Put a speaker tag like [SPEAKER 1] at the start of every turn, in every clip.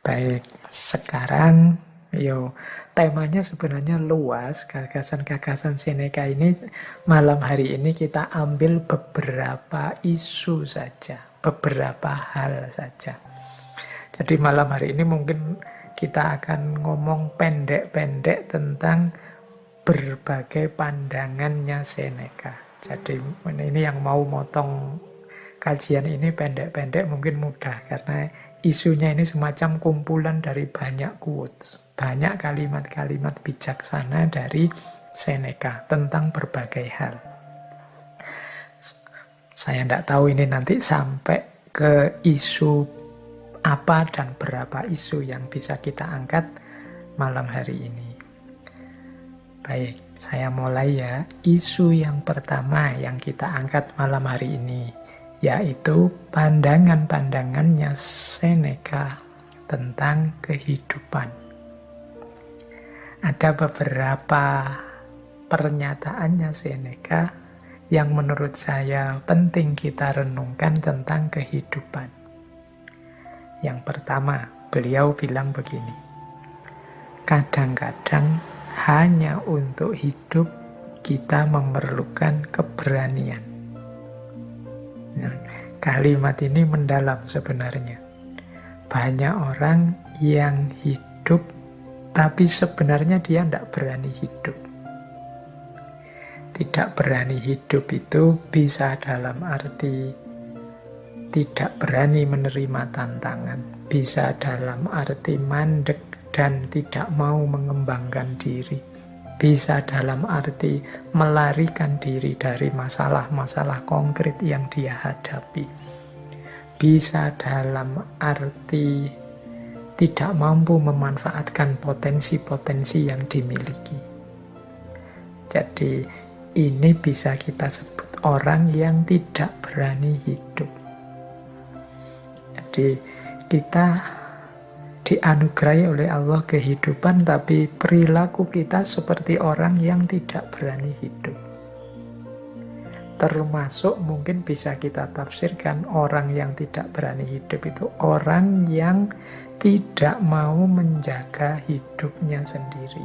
[SPEAKER 1] Baik, sekarang temanya sebenarnya luas. Gagasan-gagasan Seneca ini malam hari ini kita ambil beberapa isu saja, beberapa hal saja. Jadi malam hari ini mungkin kita akan ngomong pendek-pendek tentang berbagai pandangannya Seneca. Jadi ini yang mau motong kajian ini pendek-pendek mungkin mudah karena isunya ini semacam kumpulan dari banyak quotes, banyak kalimat-kalimat bijaksana dari Seneca tentang berbagai hal. Saya tidak tahu ini nanti sampai ke isu apa dan berapa isu yang bisa kita angkat malam hari ini. Baik, saya mulai ya. Isu yang pertama yang kita angkat malam hari ini, yaitu pandangan-pandangannya Seneca tentang kehidupan. Ada beberapa pernyataannya Seneca yang menurut saya penting kita renungkan tentang kehidupan. Yang pertama, beliau bilang begini, kadang-kadang hanya untuk hidup kita memerlukan keberanian. Nah, kalimat ini mendalam sebenarnya. Banyak orang yang hidup, tapi sebenarnya dia tidak berani hidup. Tidak berani hidup itu bisa dalam arti tidak berani menerima tantangan, bisa dalam arti mandek dan tidak mau mengembangkan diri, bisa dalam arti melarikan diri dari masalah-masalah konkret yang dia hadapi, bisa dalam arti tidak mampu memanfaatkan potensi-potensi yang dimiliki. Jadi ini bisa kita sebut orang yang tidak berani hidup. Jadi kita dianugerahi oleh Allah kehidupan, tapi perilaku kita seperti orang yang tidak berani hidup. Termasuk mungkin bisa kita tafsirkan orang yang tidak berani hidup itu orang yang tidak mau menjaga hidupnya sendiri.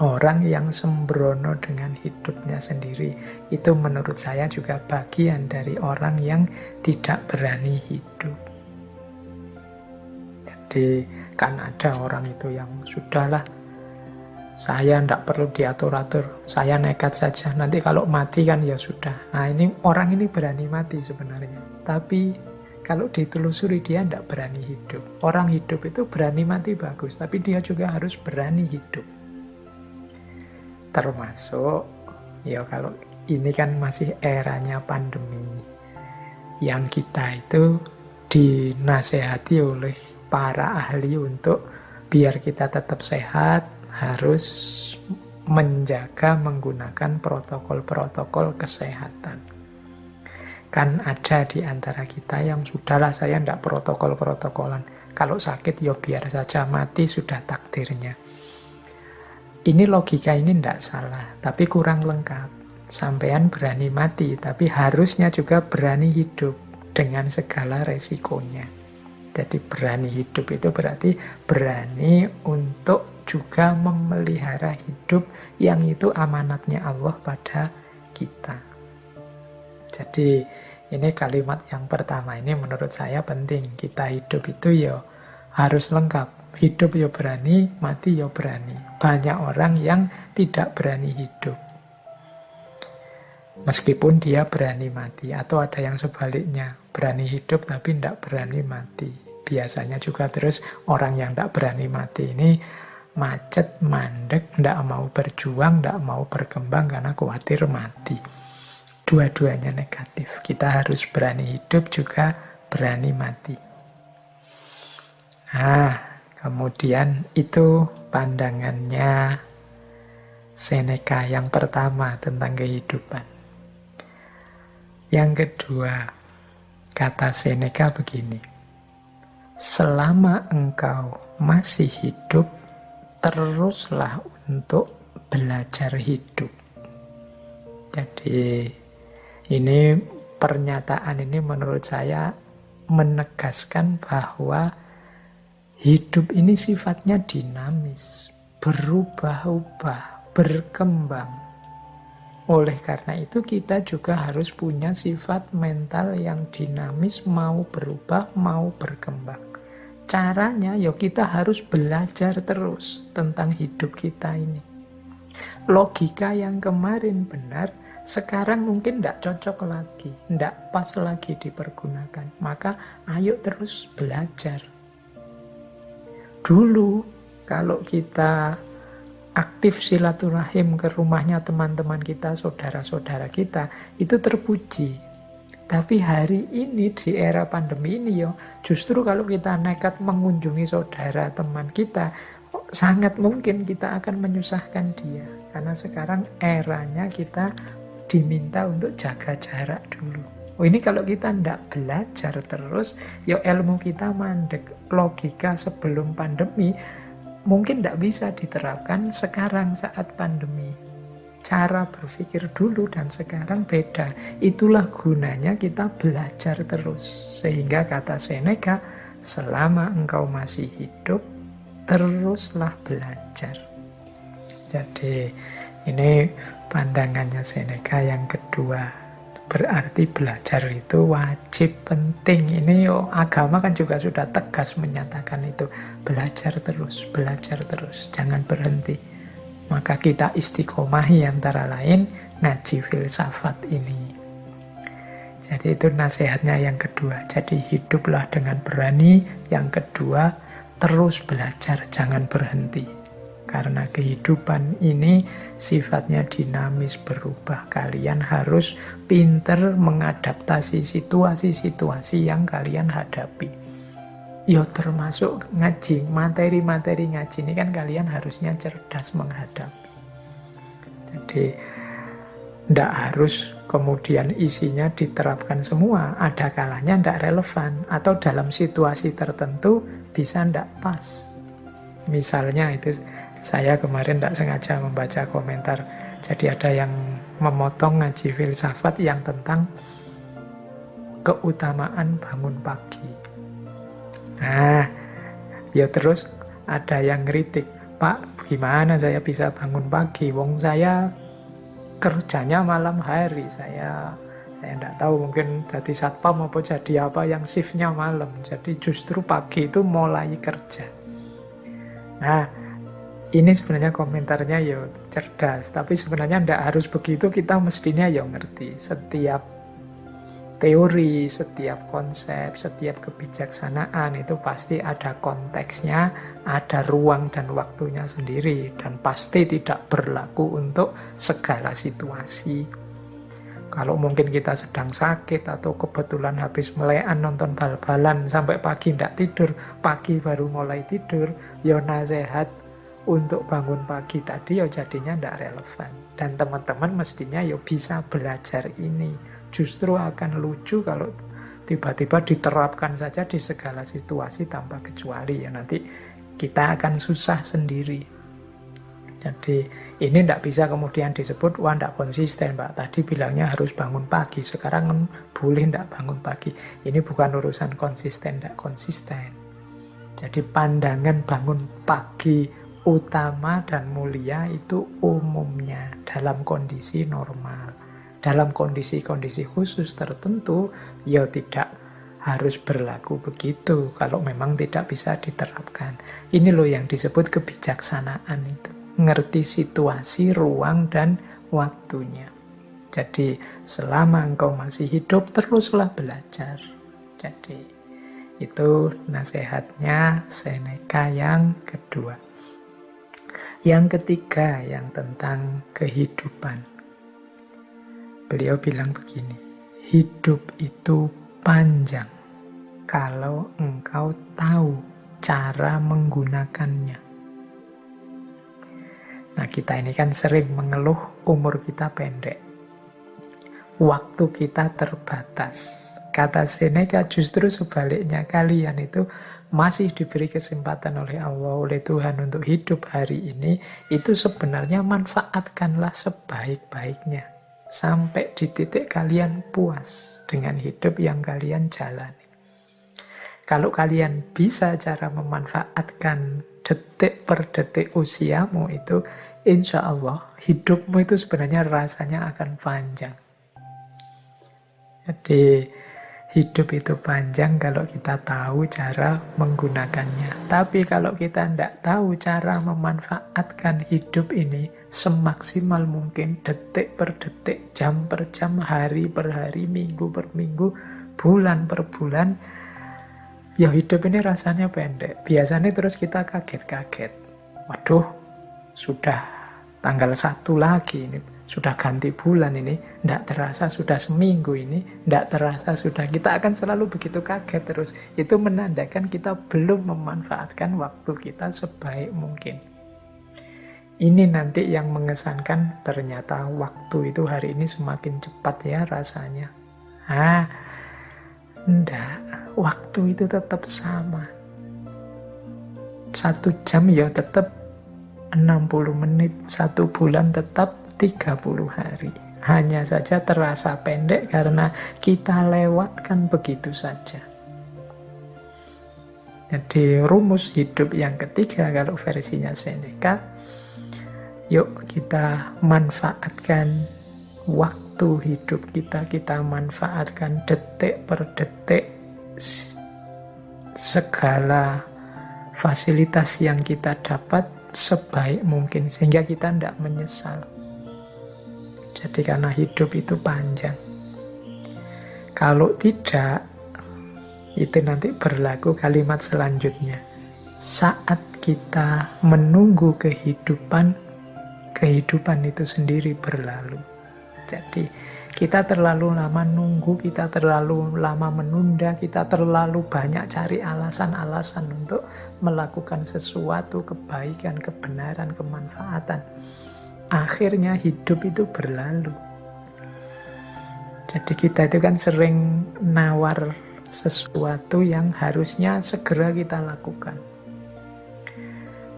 [SPEAKER 1] Orang yang sembrono dengan hidupnya sendiri. Itu menurut saya juga bagian dari orang yang tidak berani hidup. Jadi kan ada orang itu yang sudahlah, saya tidak perlu diatur-atur, saya nekat saja, nanti kalau mati kan ya sudah. Nah ini orang ini berani mati sebenarnya, tapi kalau ditelusuri dia tidak berani hidup. Orang hidup itu berani mati bagus, tapi dia juga harus berani hidup. Termasuk ya kalau ini kan masih eranya pandemi, yang kita itu dinasehati oleh para ahli untuk biar kita tetap sehat, harus menjaga menggunakan protokol-protokol kesehatan. Kan ada di antara kita yang sudahlah saya tidak protokol-protokolan. Kalau sakit ya biar saja, mati sudah takdirnya. Ini logika ini tidak salah, tapi kurang lengkap. Sampean berani mati, tapi harusnya juga berani hidup dengan segala resikonya. Jadi berani hidup itu berarti berani untuk juga memelihara hidup yang itu amanatnya Allah pada kita. Jadi ini kalimat yang pertama ini menurut saya penting. Kita hidup itu ya harus lengkap. Hidup ya berani, mati ya berani. Banyak orang yang tidak berani hidup, meskipun dia berani mati. Atau ada yang sebaliknya, berani hidup tapi tidak berani mati. Biasanya juga terus orang yang tidak berani mati ini macet, mandek, tidak mau berjuang, tidak mau berkembang karena khawatir mati. Dua-duanya negatif. Kita harus berani hidup juga berani mati. Nah, kemudian itu pandangannya Seneca yang pertama tentang kehidupan. Yang kedua, kata Seneca begini, selama engkau masih hidup, teruslah untuk belajar hidup. Jadi ini pernyataan ini menurut saya menegaskan bahwa Hidup ini sifatnya dinamis, berubah-ubah, berkembang. Oleh karena itu kita juga harus punya sifat mental yang dinamis, mau berubah, mau berkembang. Caranya ya kita harus belajar terus tentang hidup kita ini. Logika yang kemarin benar, sekarang mungkin tidak cocok lagi, tidak pas lagi dipergunakan. Maka ayo terus belajar. Dulu kalau kita aktif silaturahim ke rumahnya teman-teman kita, saudara-saudara kita, itu terpuji. Tapi hari ini di era pandemi ini justru kalau kita nekat mengunjungi saudara teman kita, sangat mungkin kita akan menyusahkan dia. Karena sekarang eranya kita diminta untuk jaga jarak dulu. Ini kalau kita tidak belajar terus, ilmu kita mandek. Logika sebelum pandemi mungkin tidak bisa diterapkan sekarang saat pandemi. Cara berpikir dulu dan sekarang beda. Itulah gunanya kita belajar terus. Sehingga kata Seneca, selama engkau masih hidup, teruslah belajar. Jadi ini pandangannya Seneca yang kedua. Berarti belajar itu wajib, penting. Ini agama kan juga sudah tegas menyatakan itu. Belajar terus, jangan berhenti. Maka kita istiqomahi antara lain ngaji filsafat ini. Jadi itu nasihatnya yang kedua. Jadi hiduplah dengan berani. Yang kedua, terus belajar, jangan berhenti. Karena kehidupan ini sifatnya dinamis, berubah. Kalian harus pinter mengadaptasi situasi-situasi yang kalian hadapi. Termasuk ngaji, materi-materi ngaji ini kan kalian harusnya cerdas menghadapi. Jadi tidak harus kemudian isinya diterapkan semua. Ada kalanya tidak relevan. Atau dalam situasi tertentu bisa tidak pas. Misalnya itu, saya kemarin tidak sengaja membaca komentar. Jadi ada yang memotong ngaji filsafat yang tentang keutamaan bangun pagi. Nah, terus ada yang ngeritik, Pak, gimana saya bisa bangun pagi? Wong saya kerjanya malam hari. Saya tidak tahu, mungkin jadi satpam apa jadi apa yang shiftnya malam. Jadi justru pagi itu mulai kerja. Nah, ini sebenarnya komentarnya cerdas, tapi sebenarnya tidak harus begitu. Kita mestinya ngerti setiap teori, setiap konsep, setiap kebijaksanaan itu pasti ada konteksnya, ada ruang dan waktunya sendiri, dan pasti tidak berlaku untuk segala situasi. Kalau mungkin kita sedang sakit atau kebetulan habis melekan nonton bal-balan sampai pagi tidak tidur, pagi baru mulai tidur, nasihat untuk bangun pagi tadi jadinya tidak relevan. Dan teman-teman mestinya bisa belajar ini. Justru akan lucu kalau tiba-tiba diterapkan saja di segala situasi tanpa kecuali. Nanti kita akan susah sendiri. Jadi ini tidak bisa kemudian disebut, wah tidak konsisten Pak. Tadi bilangnya harus bangun pagi, sekarang boleh tidak bangun pagi. Ini bukan urusan konsisten, tidak konsisten. Jadi pandangan bangun pagi utama dan mulia itu umumnya dalam kondisi normal. Dalam kondisi-kondisi khusus tertentu, tidak harus berlaku begitu kalau memang tidak bisa diterapkan. Ini loh yang disebut kebijaksanaan itu. Ngerti situasi, ruang, dan waktunya. Jadi selama engkau masih hidup, teruslah belajar. Jadi itu nasihatnya Seneca yang kedua. Yang ketiga, yang tentang kehidupan. Beliau bilang begini, hidup itu panjang kalau engkau tahu cara menggunakannya. Nah, kita ini kan sering mengeluh umur kita pendek. Waktu kita terbatas. Kata Seneca justru sebaliknya, kalian itu masih diberi kesempatan oleh Allah, oleh Tuhan untuk hidup hari ini, itu sebenarnya manfaatkanlah sebaik-baiknya. Sampai di titik kalian puas dengan hidup yang kalian jalani. Kalau kalian bisa cara memanfaatkan detik per detik usiamu itu, insya Allah hidupmu itu sebenarnya rasanya akan panjang. Jadi hidup itu panjang kalau kita tahu cara menggunakannya. Tapi kalau kita tidak tahu cara memanfaatkan hidup ini semaksimal mungkin, detik per detik, jam per jam, hari per hari, minggu per minggu, bulan per bulan, ya hidup ini rasanya pendek. Biasanya terus kita kaget-kaget. Waduh, sudah tanggal 1 lagi ini. Sudah ganti bulan ini. Tidak terasa sudah seminggu ini. Tidak terasa sudah. Kita akan selalu begitu kaget terus. Itu menandakan kita belum memanfaatkan waktu kita sebaik mungkin. Ini nanti yang mengesankan ternyata waktu itu hari ini semakin cepat ya rasanya. Enggak, waktu itu tetap sama. 1 jam ya tetap 60 menit, 1 bulan tetap 30 hari. Hanya saja terasa pendek karena kita lewatkan begitu saja. Jadi rumus hidup yang ketiga kalau versinya Seneca, yuk kita manfaatkan waktu hidup kita manfaatkan detik per detik segala fasilitas yang kita dapat sebaik mungkin sehingga kita tidak menyesal. Jadi karena hidup itu panjang. Kalau tidak, itu nanti berlaku kalimat selanjutnya. Saat kita menunggu kehidupan itu sendiri berlalu. Jadi kita terlalu lama nunggu, kita terlalu lama menunda, kita terlalu banyak cari alasan-alasan untuk melakukan sesuatu, kebaikan, kebenaran, kemanfaatan. Akhirnya hidup itu berlalu. Jadi kita itu kan sering nawar sesuatu yang harusnya segera kita lakukan.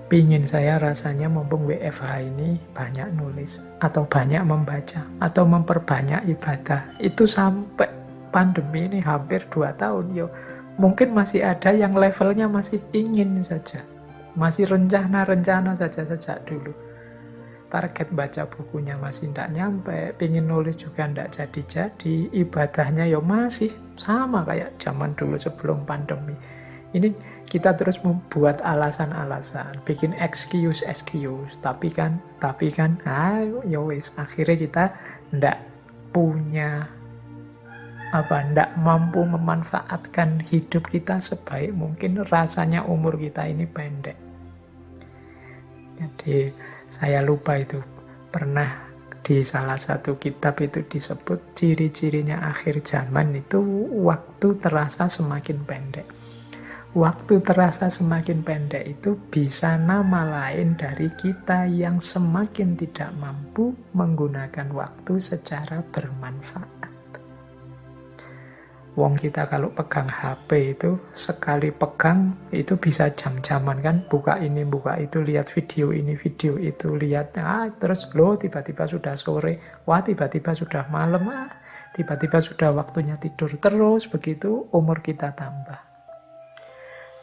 [SPEAKER 1] Pingin saya rasanya mumpung WFH ini banyak nulis, atau banyak membaca, atau memperbanyak ibadah. Itu sampai pandemi ini hampir 2 tahun. Yo, mungkin masih ada yang levelnya masih ingin saja. Masih rencana-rencana saja sejak dulu. Target baca bukunya masih tidak nyampe, pingin nulis juga tidak jadi-jadi, ibadahnya yo masih sama kayak zaman dulu sebelum pandemi. Ini kita terus membuat alasan-alasan, bikin excuse, tapi kan, ya wis, akhirnya kita ndak punya ndak mampu memanfaatkan hidup kita sebaik mungkin. Rasanya umur kita ini pendek. Jadi saya lupa itu pernah di salah satu kitab itu disebut ciri-cirinya akhir zaman itu waktu terasa semakin pendek. Waktu terasa semakin pendek itu bisa nama lain dari kita yang semakin tidak mampu menggunakan waktu secara bermanfaat. Wong kita kalau pegang HP itu, sekali pegang itu bisa jam-jaman kan, buka ini, buka itu, lihat video ini, video itu, lihat, terus tiba-tiba sudah sore, tiba-tiba sudah malam, tiba-tiba sudah waktunya tidur, terus begitu umur kita tambah.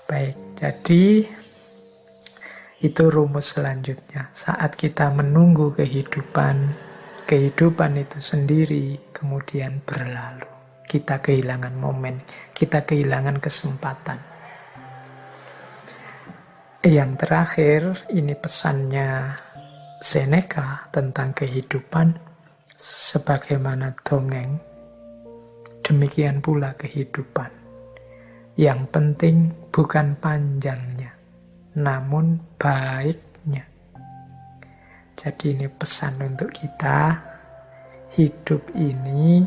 [SPEAKER 1] Baik, jadi itu rumus selanjutnya. Saat kita menunggu kehidupan itu sendiri kemudian berlalu. Kita kehilangan momen, kita kehilangan kesempatan. Yang terakhir, ini pesannya Seneca tentang kehidupan. Sebagaimana dongeng, demikian pula kehidupan. Yang penting bukan panjangnya, namun baiknya. Jadi ini pesan untuk kita, hidup ini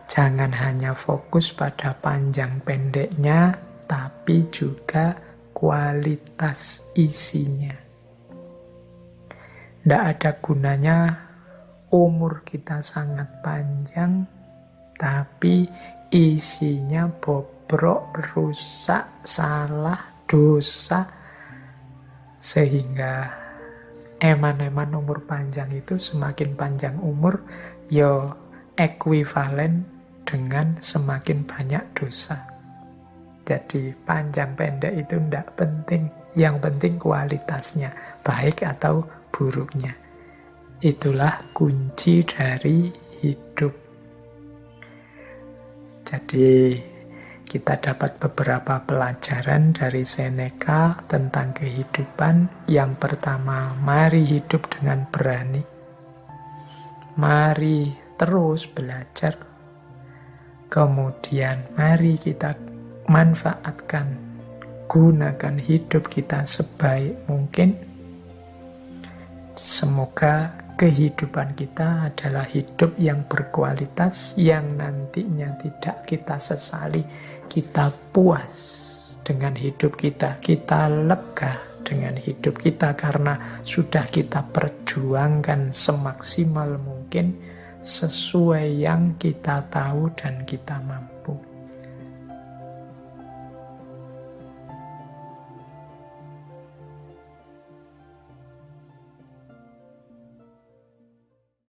[SPEAKER 1] jangan hanya fokus pada panjang pendeknya, tapi juga kualitas isinya. Tidak ada gunanya umur kita sangat panjang, tapi isinya bobrok, rusak, salah, dosa, sehingga eman-eman umur panjang itu semakin panjang umur, ekuivalen dengan semakin banyak dosa. Jadi panjang pendek itu tidak penting. Yang penting kualitasnya, baik atau buruknya. Itulah kunci dari hidup. Jadi kita dapat beberapa pelajaran dari Seneca tentang kehidupan. Yang pertama, mari hidup dengan berani. Mari terus belajar. Kemudian mari kita manfaatkan, gunakan hidup kita sebaik mungkin. Semoga kehidupan kita adalah hidup yang berkualitas, yang nantinya tidak kita sesali. Kita puas dengan hidup kita, kita lega dengan hidup kita karena sudah kita perjuangkan semaksimal mungkin sesuai yang kita tahu dan kita mampu.